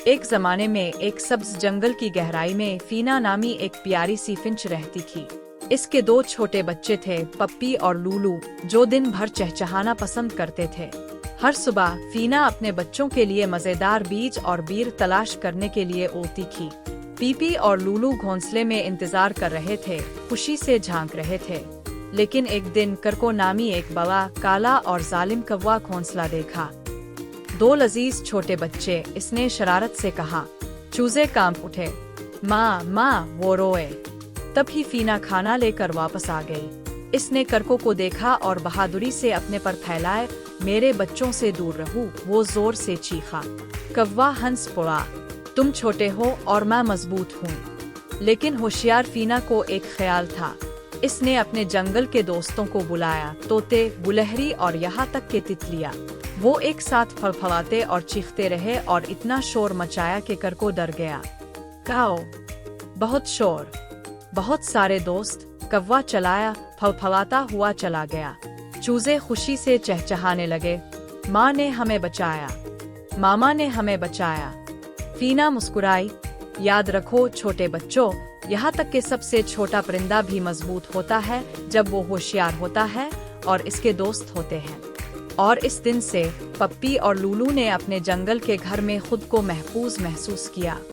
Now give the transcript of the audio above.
एक जमाने में एक सब्ज जंगल की गहराई में फीना नामी एक प्यारी सी फिंच रहती थी। इसके दो छोटे बच्चे थे, पप्पी और लूलू, जो दिन भर चहचहाना पसंद करते थे। हर सुबह फीना अपने बच्चों के लिए मजेदार बीज और बीर तलाश करने के लिए उड़ती थी। पीपी और लूलू घोंसले में इंतजार कर रहे थे, खुशी से झांक रहे थे। लेकिन एक दिन करको नामी एक बड़ा, काला और जालिम कौवा घोंसला देखा। दो लजीज छोटे बच्चे, इसने शरारत से कहा। चूजे कांप उठे। माँ माँ, वो रोए। तभी फीना खाना लेकर वापस आ गई। इसने करको को देखा और बहादुरी से अपने पर फैलाए। मेरे बच्चों से दूर रहो, वो जोर से चीखा। कौवा हंस पड़ा। तुम छोटे हो और मैं मजबूत हूँ। लेकिन होशियार फीना को एक ख्याल था। इसने अपने जंगल के दोस्तों को बुलाया, तोते, गुलहरी और यहाँ तक के तितलियाँ। वो एक साथ फड़फड़ाते और चीखते रहे और इतना शोर मचाया कि करको डर गया। काओ, बहुत शोर, बहुत सारे दोस्त, कौवा चलाया, फड़फड़ाता हुआ चला गया। चूजे खुशी से चहचहाने लगे। माँ ने हमें बचाया, मामा ने हमें बचाया। फीना मुस्कुराई। याद रखो छोटे बच्चों, यहाँ तक कि सबसे छोटा परिंदा भी मजबूत होता है जब वो होशियार होता है और इसके दोस्त होते हैं। और इस दिन से पप्पी और लूलू ने अपने जंगल के घर में खुद को महफूज महसूस किया।